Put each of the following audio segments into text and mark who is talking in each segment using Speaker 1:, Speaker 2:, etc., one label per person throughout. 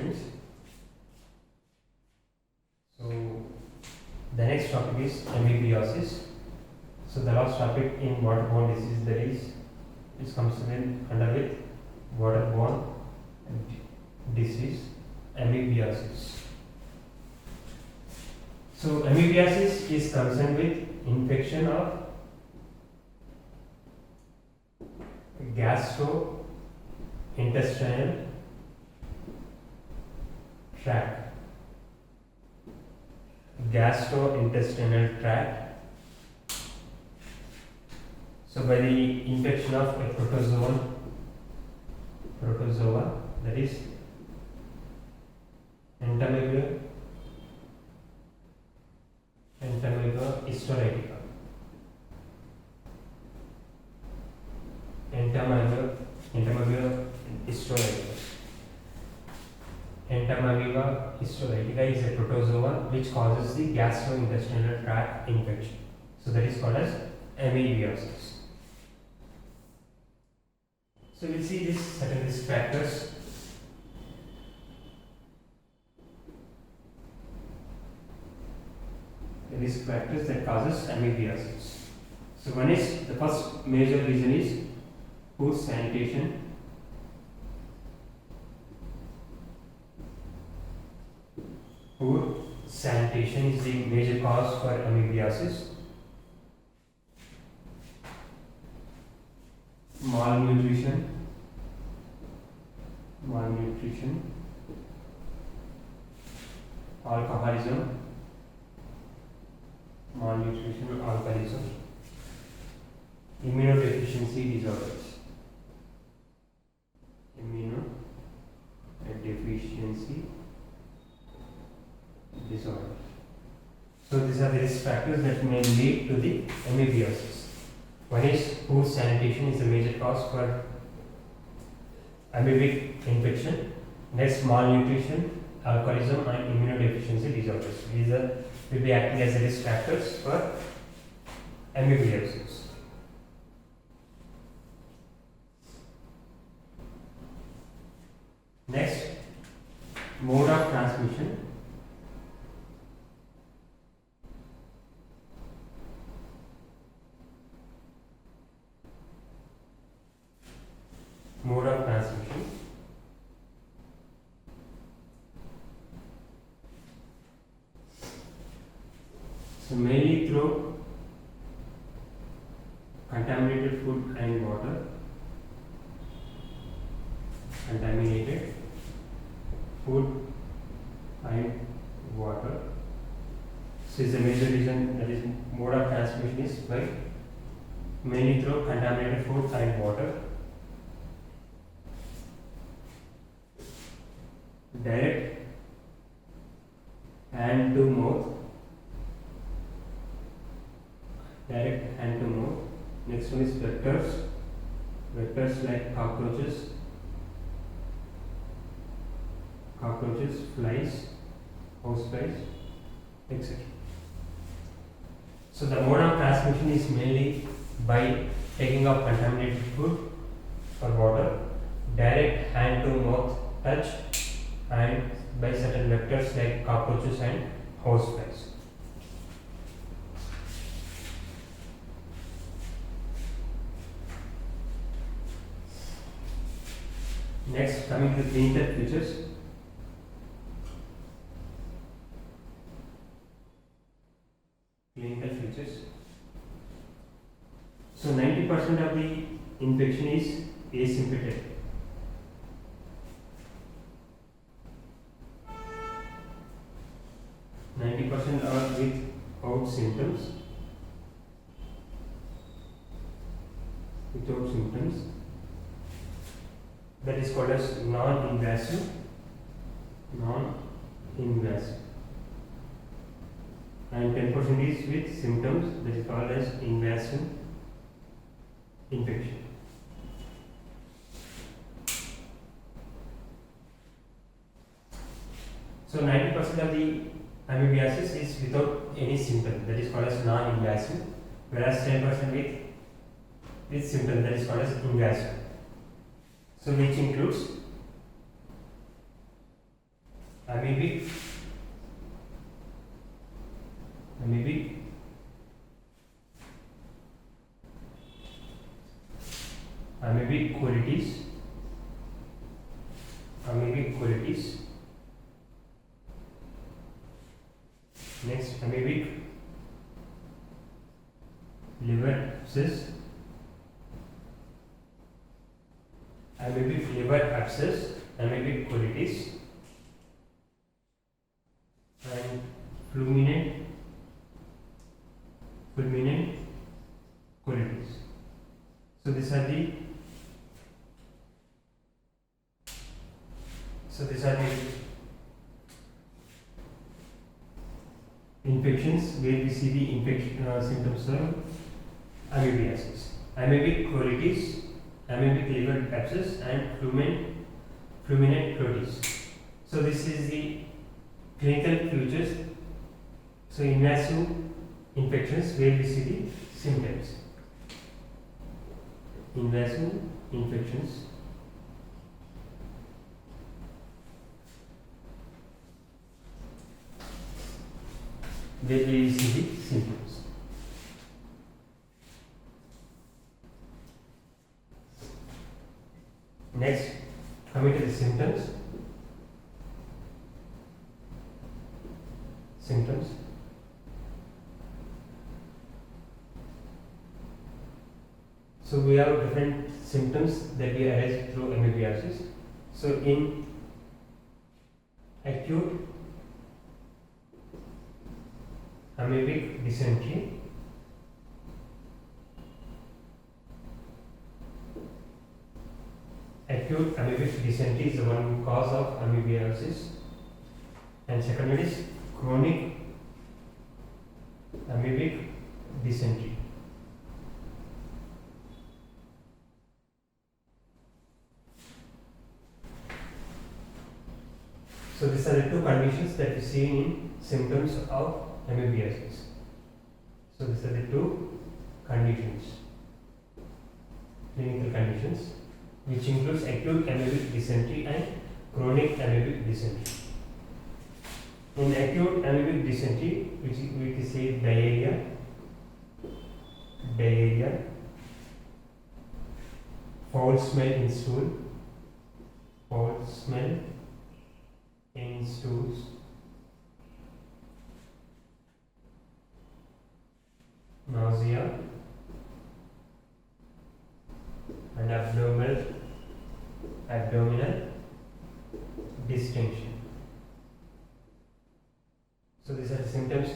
Speaker 1: students. So the next topic is Amoebiasis. So the last topic in waterborne disease, that is, it comes under with waterborne disease, Amoebiasis. So Amoebiasis is concerned with infection of gastrointestinal tract. Gastrointestinal tract. So by the infection of a protozoa, that is Entamoeba histolytica. Entamoeba histolytica. Entamoeba histolytica is a protozoa which causes the gastrointestinal tract infection. So that is called as Amoebiasis. So we'll see these certain risk factors. The risk factors that causes Amoebiasis. So one is, the first major reason is poor sanitation. Poor sanitation is the major cause for Amoebiasis. Malnutrition, alcoholism, immunodeficiency disorders, So these are the risk factors that may lead to the Amoebiasis. One is poor sanitation is a major cause for amoebic infection. Next, malnutrition, alcoholism, and immunodeficiency disorders. These will be acting as risk factors for Amoebiasis. Next, mode of transmission. Mode of transmission. So mainly through contaminated food and water. Contaminated food and water. So is the major reason, that is mode of transmission is by mainly through contaminated food and water. Direct hand to mouth. Next one is vectors like cockroaches, flies, houseflies, etc. So the mode of transmission is mainly by taking of contaminated food or water, direct hand to mouth touch, and by certain vectors like cockroaches and houseflies. Next, coming to clinical features. So 90% of the infection is asymptomatic. Are without symptoms. That is called as non-invasive. And 10% is with symptoms, that is called as invasive infection. So 90% of the Amoebiasis is without any symptom, that is called as non-invasive, whereas 10% with symptom, that is called as invasive. So which includes amoebic colitis, next amoebic liver abscess, amoebic colitis, and fulminant colitis. So these are the infections where we see the symptoms of amoebiasis. Amoebic colitis, amoebic liver abscess, and fulminant colitis. So this is the clinical features. So invasive infections where we see the symptoms. Invasive infections where we see the symptoms. Next, coming to the symptoms. So we have different symptoms that we arise through amoebiasis. So in acute amoebic dysentery, acute amoebic dysentery is the one cause of amoebiasis, and second one is chronic amoebic dysentery. So these are the two conditions that we see in symptoms of amoebiasis. So these are the two conditions, clinical conditions, which includes acute amoebic dysentery and chronic amoebic dysentery. In acute amoebic dysentery, which we say diarrhea, foul smell in stool, nausea, and abdominal distension. So these are the symptoms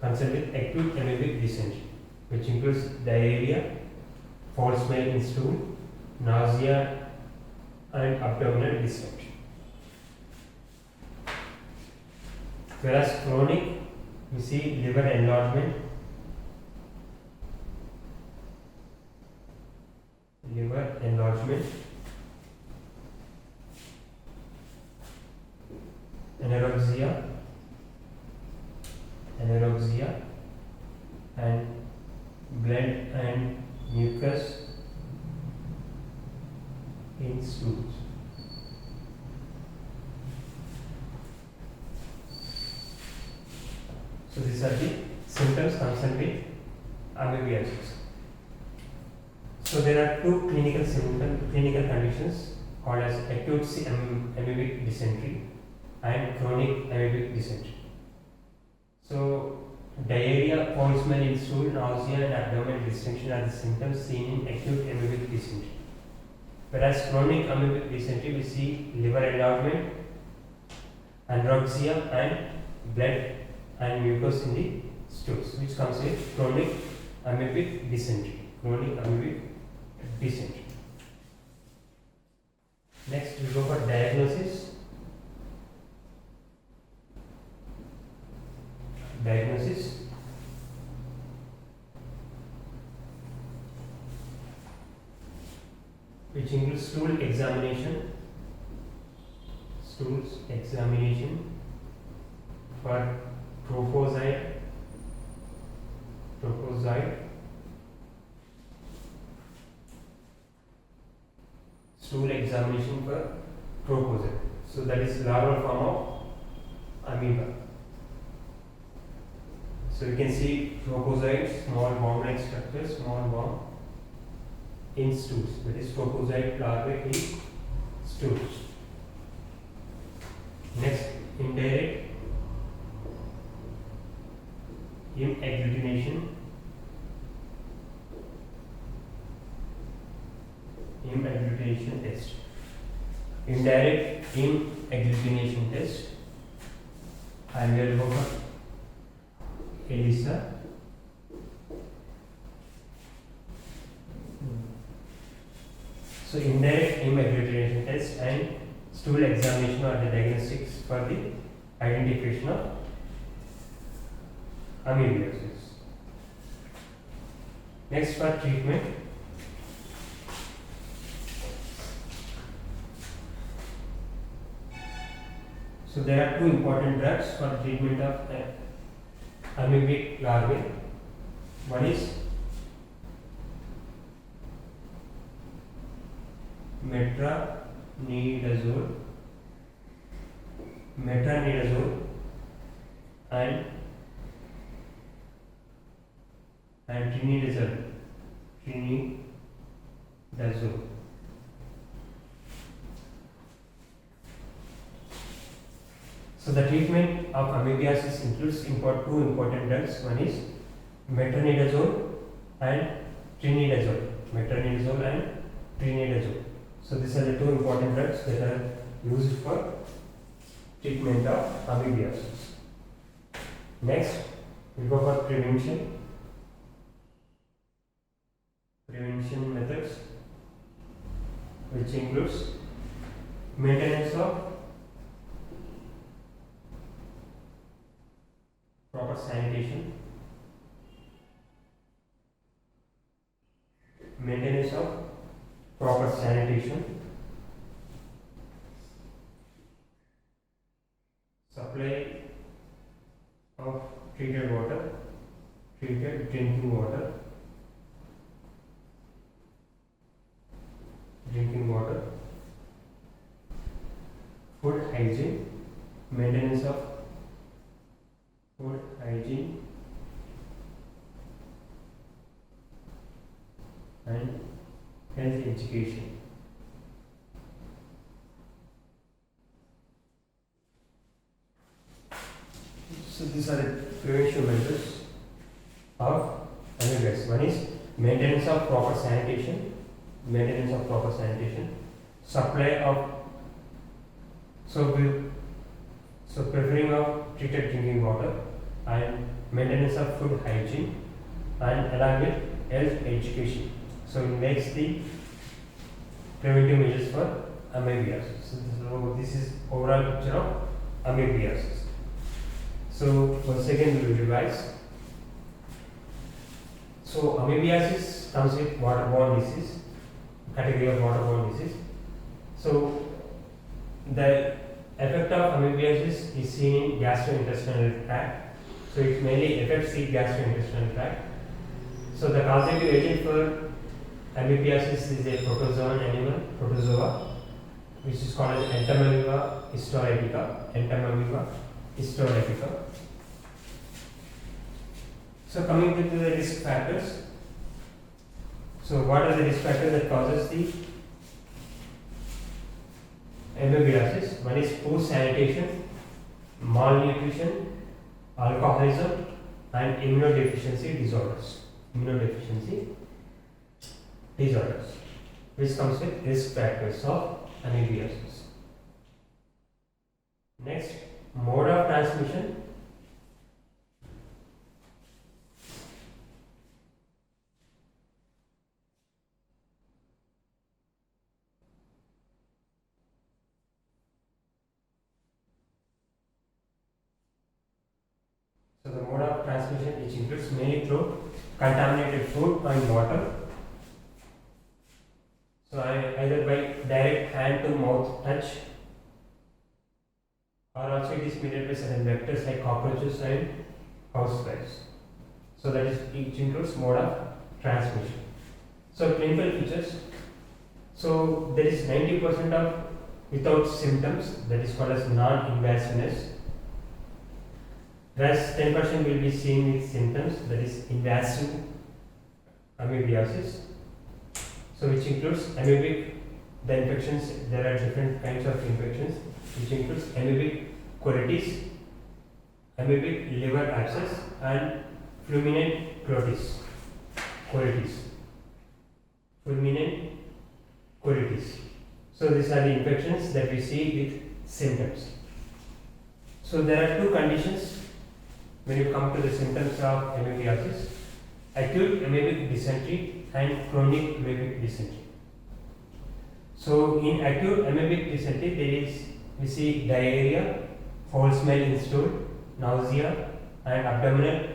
Speaker 1: concerned with acute amoebic dysentery, which includes diarrhea, foul smell in stool, nausea, and abdominal distension. Whereas chronic, we see liver enlargement, anorexia, and blood and mucus in stools. So these are the symptoms concerned with amoebiasis. So there are two clinical conditions called as acute amoebic dysentery and chronic amoebic dysentery. So diarrhea, foul smell in stool, nausea, and abdominal distension are the symptoms seen in acute amoebic dysentery. Whereas chronic amoebic dysentery, we see liver enlargement, anorexia, and blood and mucus in the stools, which comes with chronic amoebic dysentery. Next, we go for diagnosis. Which includes stool examination for trophozoite, stool examination for trophozoite. So that is larval form of amoeba. So you can see trophozoite, small worm-like structure, small worm in stools. That is trophozoite larvae in stools. Next, indirect agglutination. Agglutination test. Indirect agglutination test. I will go for ELISA. So indirect agglutination test and stool examination are the diagnostics for the identification of amoebiasis. Next, for treatment. So there are two important drugs for treatment of amoebic larvae. One is metronidazole and trinidazole. So the treatment of amoebiasis includes two important drugs. One is metronidazole and trinidazole. So these are the two important drugs that are used for treatment of amoebiasis. Next, we go for prevention. Prevention methods, which includes maintenance of proper sanitation, supply of treated drinking water, food hygiene, maintenance of food hygiene and health education. So these are the prevention measures of amoebiasis. One is maintenance of proper sanitation, supply of preferring of treated drinking water and maintenance of food hygiene and along with health education. So it makes the preventive measures for amoebiasis. So this is overall picture of amoebiasis. So once again we will revise. So amoebiasis comes with waterborne disease, category of waterborne disease. So the effect of amoebiasis is seen in gastrointestinal tract. So it mainly affects the gastrointestinal tract. So the causative agent for amoebiasis is a protozoa, which is called as Entamoeba histolytica. So coming to the risk factors. So what are the risk factors that causes the amoebiasis? One is poor sanitation, malnutrition, alcoholism, and immunodeficiency disorders, which comes with risk factors of amoebiasis. Next, mode of transmission. So the mode of transmission, which includes mainly through contaminated food and water. So either by direct hand to mouth touch, or also it is mediated by certain vectors like cockroaches and houseflies. So that is, it includes mode of transmission. So clinical features. So there is 90% of without symptoms, that is called as non-invasiveness. Whereas 10% will be seen with symptoms, that is invasive amoebiasis. So which includes amoebic, the infections, there are different kinds of infections, which includes amoebic colitis, amoebic liver abscess, and fulminant colitis. Fulminant colitis. So these are the infections that we see with symptoms. So there are two conditions when you come to the symptoms of amoebiasis: acute amoebic dysentery and chronic amoebic dysentery. So in acute amoebic dysentery, we see diarrhea, foul smell in stool, nausea, and abdominal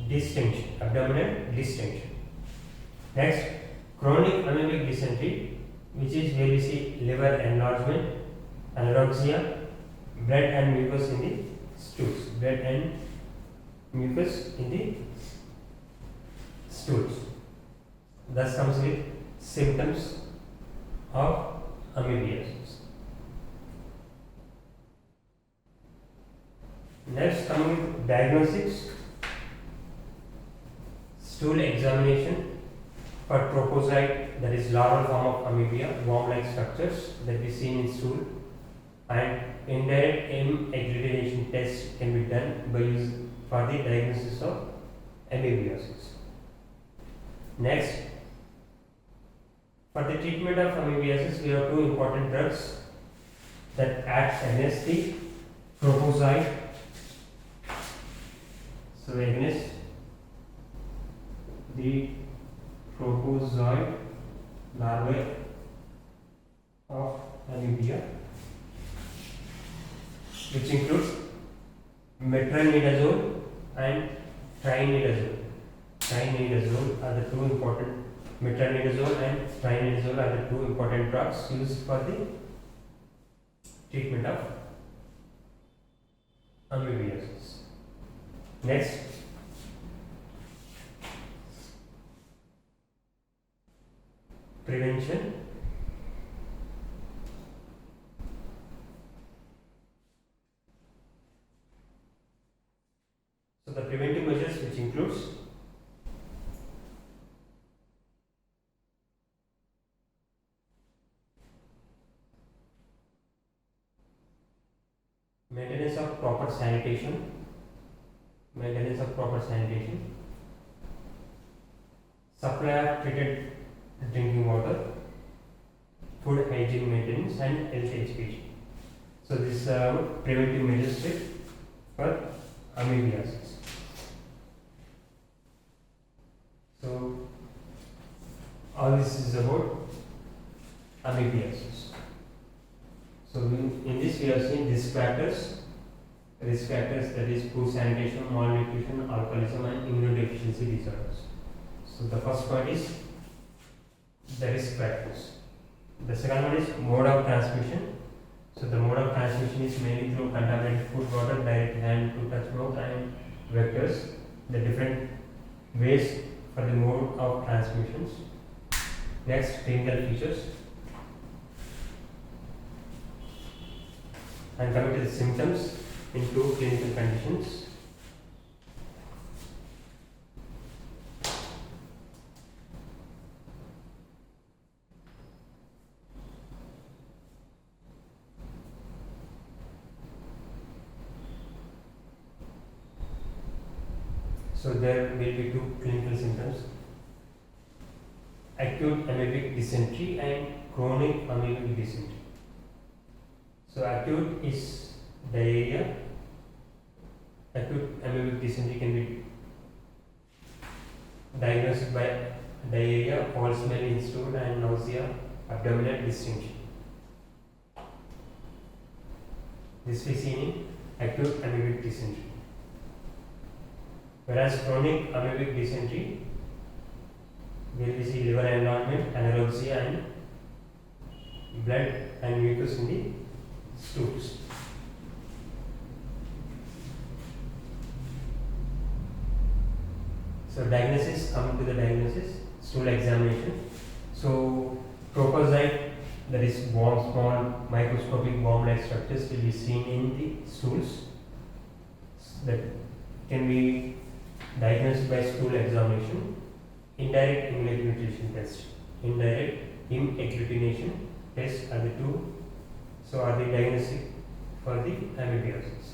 Speaker 1: distension. Next, chronic amoebic dysentery, which is where we see liver enlargement, anorexia, blood and mucus in the stools. Thus comes with symptoms of amoebiasis. Next, coming with diagnostics: stool examination for trophozoite, that is larval form of amoebia, worm-like structures that we see in stool, and indirect M agglutination test can be done by use for the diagnosis of amoebiasis. Next, for the treatment of amoebiasis, we have two important drugs that act against the trophozoite. So against the trophozoite larvae of amoebia, which includes metronidazole and trinidazole. Are the two important. Metronidazole and trinidazole are the two important drugs used for the treatment of amoebiasis. Next, prevention. So the preventive measures, which includes maintenance of proper sanitation, supply of treated drinking water, food hygiene maintenance, and health education. So these are preventive measures for amoebiasis. So all this is about amoebiasis. So in this we have seen risk factors, that is poor sanitation, malnutrition, alcoholism, and immunodeficiency disorders. So the first point is the risk factors. The second one is mode of transmission. So the mode of transmission is mainly through contaminated food, water, direct hand to touch mouth, and vectors. The different ways for the mode of transmissions. Next, clinical features. And coming to the symptoms in two clinical conditions. So there will be two clinical symptoms: acute amoebic dysentery and chronic amoebic dysentery. So acute is diarrhea. Acute amoebic dysentery can be diagnosed by diarrhea, foul smell in stool, and nausea, abdominal distension. This we see in acute amoebic dysentery. Whereas chronic amoebic dysentery, where we see liver enlargement, anorexia, and blood and mucus in the stools. So diagnosis, coming to the diagnosis, stool examination. So trophozoite, that is small microscopic worm-like structures, will be seen in the stools. that can be diagnosed by stool examination, indirect heme agglutination test. Indirect heme agglutination test are the two, so are the diagnostic for the amoebiasis.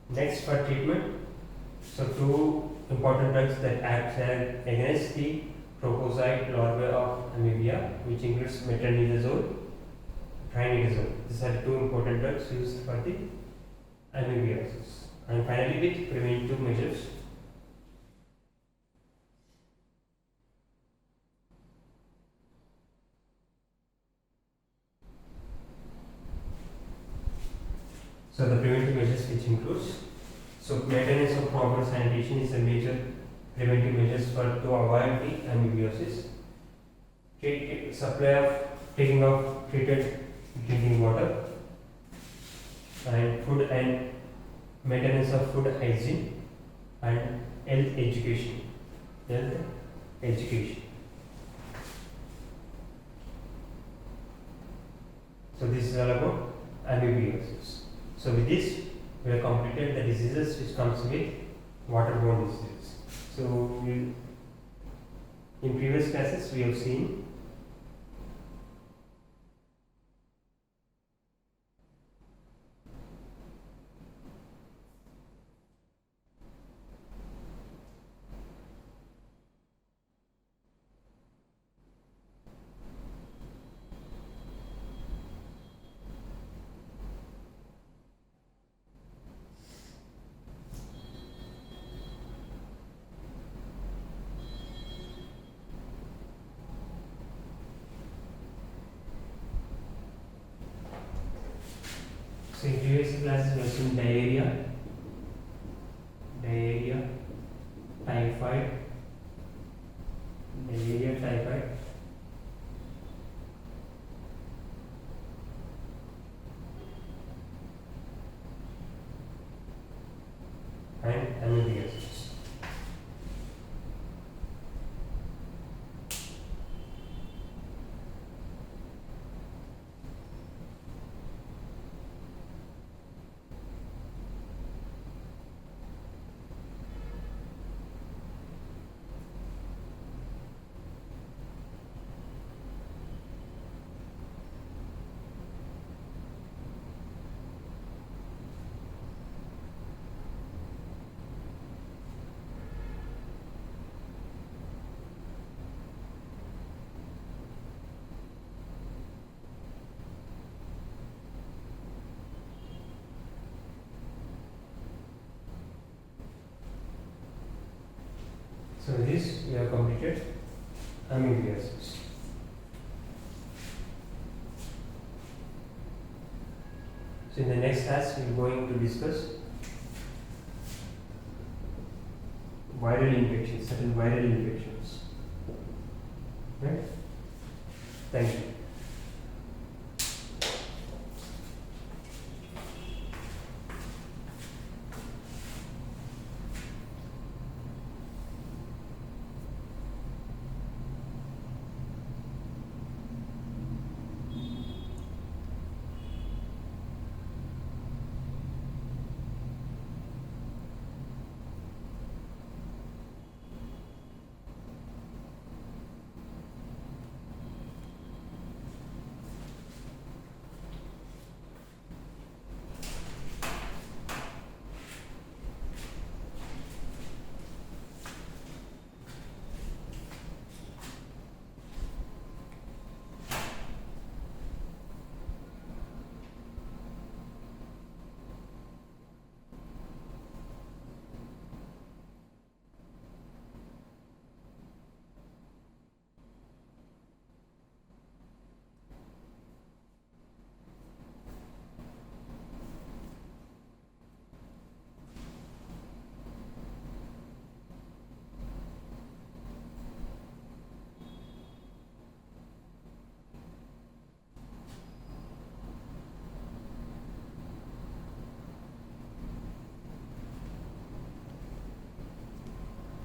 Speaker 1: Next for treatment, so two important drugs that act against the propozoid larvae of amebia, which includes metronidazole, trinidazole. These are the two important drugs used for the amoebiasis. And finally, with preventive measures. So the preventive measures which includes, so maintenance of proper sanitation is a major preventive measures for to avoid the amoebiasis. Supply of taking of treated drinking water, and food and maintenance of food hygiene, and health education. Health education. So this is all about amoebiasis. So with this, we have completed the diseases which comes with waterborne diseases. So in previous classes we have seen so in previous classes we have seen diarrhea, typhoid, and amoebiasis. So with this we have completed amoebiasis. So in the next class we are going to discuss viral infections, certain viral infections. Right? Thank you.